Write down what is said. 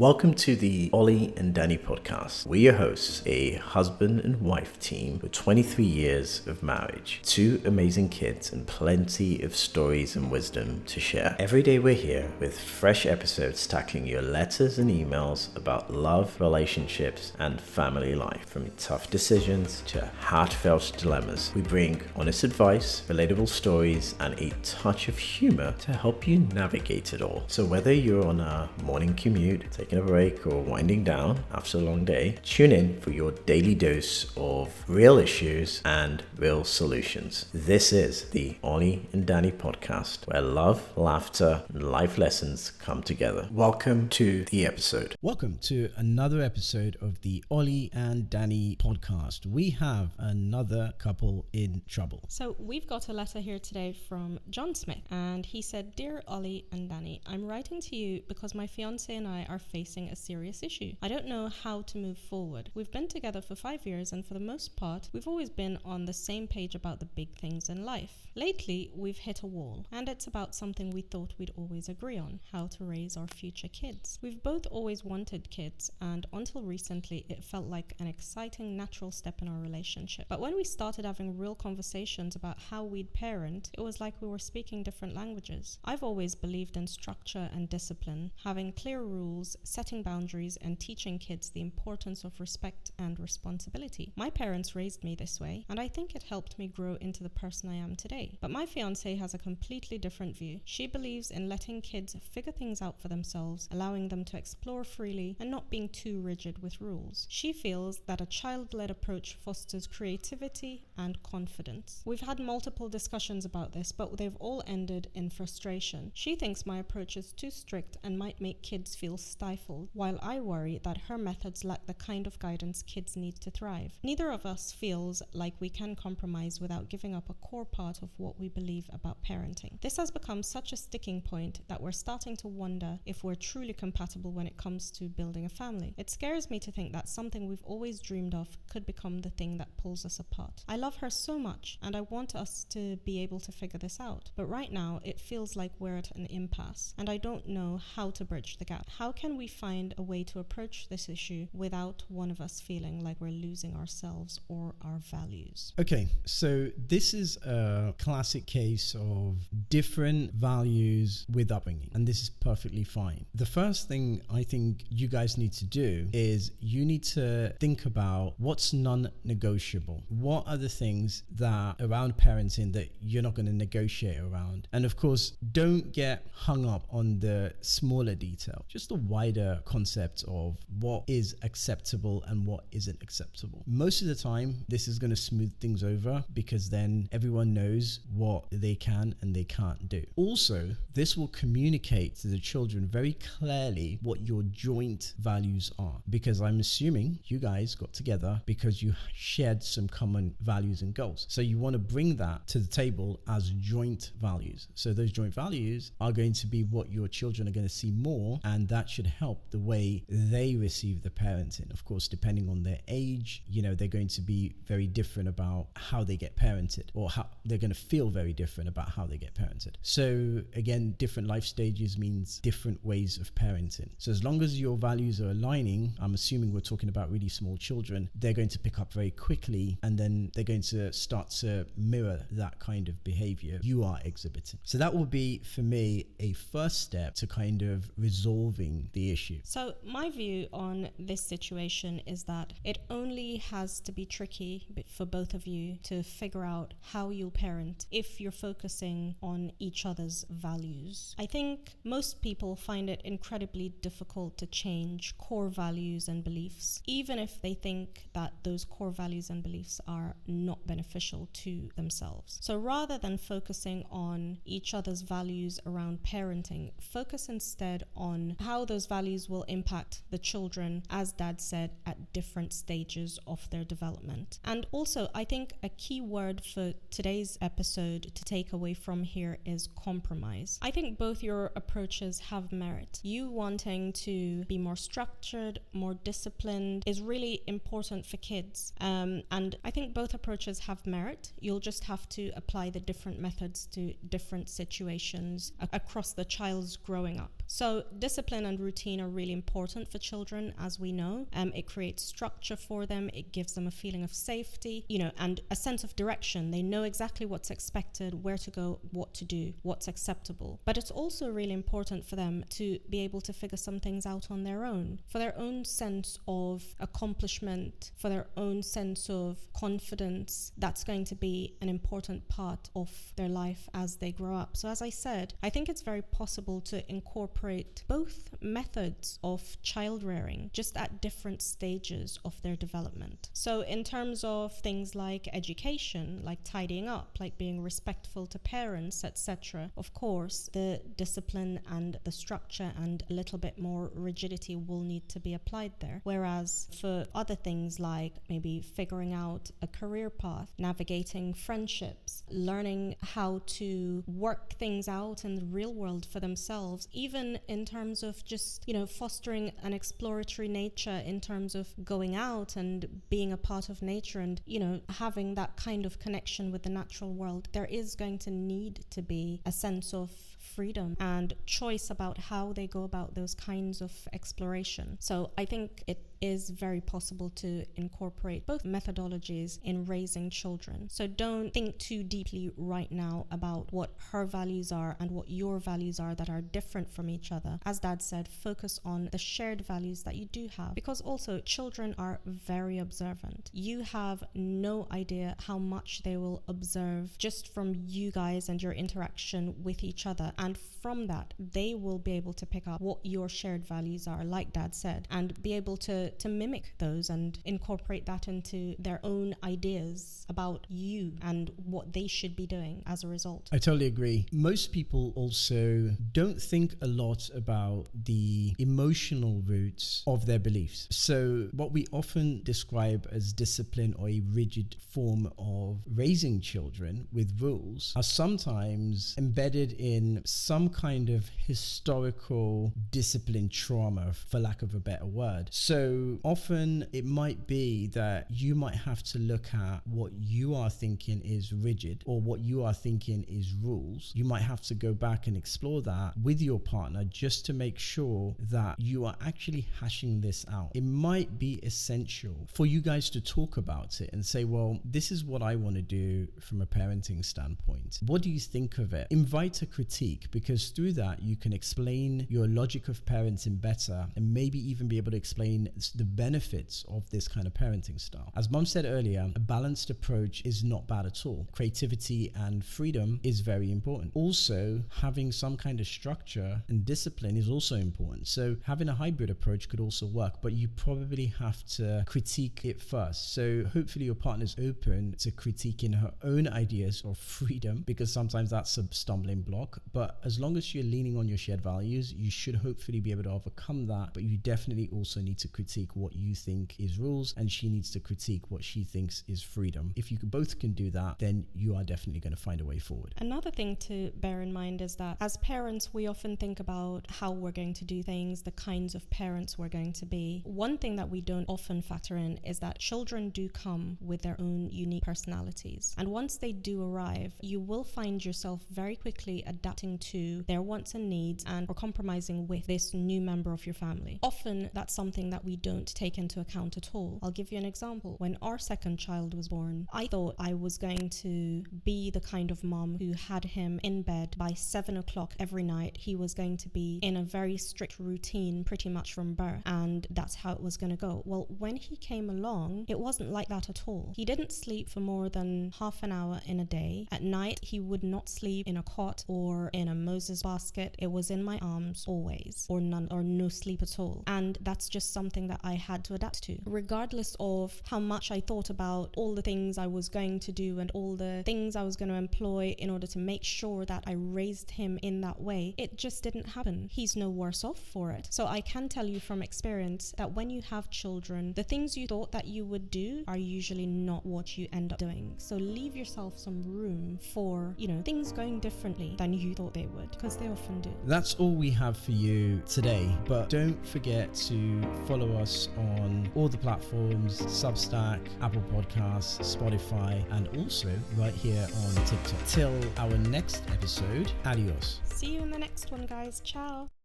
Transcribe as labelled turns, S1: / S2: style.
S1: Welcome to the Oli and Danny Podcast. We're your hosts, a husband and wife team with 23 years of marriage, 2 amazing kids, and plenty of stories and wisdom to share. Every day we're here with fresh episodes tackling your letters and emails about love, relationships, and family life. From tough decisions to heartfelt dilemmas, we bring honest advice, relatable stories, and a touch of humor to help you navigate it all. So whether you're on a morning commute, taking a break, or winding down after a long day, tune in for your daily dose of real issues and real solutions. This is the Oli and Danny Podcast, where love, laughter, and life lessons come together. Welcome to the episode.
S2: Welcome to another episode of the Oli and Danny Podcast. We have another couple in trouble.
S3: So we've got a letter here today from John Smith, and he said, "Dear Oli and Danny, I'm writing to you because my fiance and I are facing a serious issue. I don't know how to move forward. We've been together for 5 years, and for the most part, we've always been on the same page about the big things in life. Lately, we've hit a wall, and it's about something we thought we'd always agree on: how to raise our future kids. We've both always wanted kids, and until recently, it felt like an exciting, natural step in our relationship. But when we started having real conversations about how we'd parent, it was like we were speaking different languages. I've always believed in structure and discipline, having clear rules, setting boundaries, and teaching kids the importance of respect and responsibility. My parents raised me this way, and I think it helped me grow into the person I am today. But my fiancée has a completely different view. She believes in letting kids figure things out for themselves, allowing them to explore freely, and not being too rigid with rules. She feels that a child-led approach fosters creativity and confidence. We've had multiple discussions about this, but they've all ended in frustration. She thinks my approach is too strict and might make kids feel stifled, while I worry that her methods lack the kind of guidance kids need to thrive. Neither of us feels like we can compromise without giving up a core part of what we believe about parenting. This has become such a sticking point that we're starting to wonder if we're truly compatible when it comes to building a family. It scares me to think that something we've always dreamed of could become the thing that pulls us apart. I love her so much, and I want us to be able to figure this out. But right now, it feels like we're at an impasse, and I don't know how to bridge the gap. How can we find a way to approach this issue without one of us feeling like we're losing ourselves or our values?"
S2: Okay, so this is a classic case of different values with upbringing, and this is perfectly fine. The first thing I think you guys need to do is you need to think about what's non-negotiable. What are the things that around parenting that you're not going to negotiate around? And of course, don't get hung up on the smaller detail, just the wider concept of what is acceptable and what isn't acceptable. Most of the time, this is going to smooth things over because then everyone knows what they can and they can't do. Also, this will communicate to the children very clearly what your joint values are, because I'm assuming you guys got together because you shared some common values and goals. So you want to bring that to the table as joint values. So those joint values are going to be what your children are going to see more, and that should help the way they receive the parenting. Of course, depending on their age, they're going to be very different about how they get parented, or how they're going to feel very different about how they get parented. So again, different life stages means different ways of parenting. So as long as your values are aligning, I'm assuming we're talking about really small children, they're going to pick up very quickly, and then they're going to start to mirror that kind of behavior you are exhibiting. So that will be, for me, a first step to kind of resolving the issue.
S3: So my view on this situation is that it only has to be tricky for both of you to figure out how you'll parent if you're focusing on each other's values. I think most people find it incredibly difficult to change core values and beliefs, even if they think that those core values and beliefs are not beneficial to themselves. So rather than focusing on each other's values around parenting, focus instead on how those values will impact the children, as Dad said, at different stages of their development. And also, I think a key word for today's episode to take away from here is compromise. I think both your approaches have merit. You wanting to be more structured, more disciplined is really important for kids. And I think both approaches have merit. You'll just have to apply the different methods to different situations across the child's growing up. So discipline and routine are really important for children, as we know. It creates structure for them. It gives them a feeling of safety, and a sense of direction. They know exactly what's expected, where to go, what to do, what's acceptable. But it's also really important for them to be able to figure some things out on their own, for their own sense of accomplishment, for their own sense of confidence. That's going to be an important part of their life as they grow up. So as I said, I think it's very possible to incorporate both methods of child rearing, just at different stages of their development. So in terms of things like education, like tidying up, like being respectful to parents, etc., of course, the discipline and the structure and a little bit more rigidity will need to be applied there. Whereas for other things like maybe figuring out a career path, navigating friendships, learning how to work things out in the real world for themselves, even in terms of just, fostering an exploratory nature in terms of going out and being a part of nature and, having that kind of connection with the natural world, there is going to need to be a sense of freedom and choice about how they go about those kinds of exploration. So I think it is very possible to incorporate both methodologies in raising children. So don't think too deeply right now about what her values are and what your values are that are different from each other. As Dad said, focus on the shared values that you do have, because also children are very observant. You have no idea how much they will observe just from you guys and your interaction with each other. And from that, they will be able to pick up what your shared values are, like Dad said, and be able to mimic those and incorporate that into their own ideas about you and what they should be doing as a result.
S2: I totally agree. Most people also don't think a lot about the emotional roots of their beliefs. So what we often describe as discipline or a rigid form of raising children with rules are sometimes embedded in some kind of historical discipline trauma, for lack of a better word. So often it might be that you might have to look at what you are thinking is rigid or what you are thinking is rules. You might have to go back and explore that with your partner just to make sure that you are actually hashing this out. It might be essential for you guys to talk about it and say, well, this is what I want to do from a parenting standpoint. What do you think of it? Invite a critique, because through that you can explain your logic of parenting better and maybe even be able to explain the benefits of this kind of parenting style. As Mum said earlier, a balanced approach is not bad at all. Creativity and freedom is very important. Also, having some kind of structure and discipline is also important. So having a hybrid approach could also work, but you probably have to critique it first. So hopefully your partner's open to critiquing her own ideas of freedom, because sometimes that's a stumbling block. But as long as you're leaning on your shared values, you should hopefully be able to overcome that. But you definitely also need to critique what you think is rules, and she needs to critique what she thinks is freedom. If you both can do that, then you are definitely going to find a way forward.
S3: Another thing to bear in mind is that as parents, we often think about how we're going to do things, the kinds of parents we're going to be. One thing that we don't often factor in is that children do come with their own unique personalities. And once they do arrive, you will find yourself very quickly adapting to their wants and needs or compromising with this new member of your family. Often that's something that we don't take into account at all. I'll give you an example. When our second child was born, I thought I was going to be the kind of mom who had him in bed by 7 o'clock every night. He was going to be in a very strict routine pretty much from birth, and that's how it was going to go. Well, when he came along, it wasn't like that at all. He didn't sleep for more than half an hour in a day. At night, he would not sleep in a cot or in a Moses basket. It was in my arms always, or no sleep at all. And that's just something that I had to adapt to. Regardless of how much I thought about all the things I was going to do and all the things I was going to employ in order to make sure that I raised him in that way, it just didn't happen. He's no worse off for it. So I can tell you from experience that when you have children, the things you thought that you would do are usually not what you end up doing. So leave yourself some room for, things going differently than you thought they would, because they often do.
S2: That's all we have for you today, but don't forget to follow us on all the platforms: Substack, Apple Podcasts, Spotify, and also right here on TikTok. Till our next episode, adios.
S3: See you in the next one, guys. Ciao.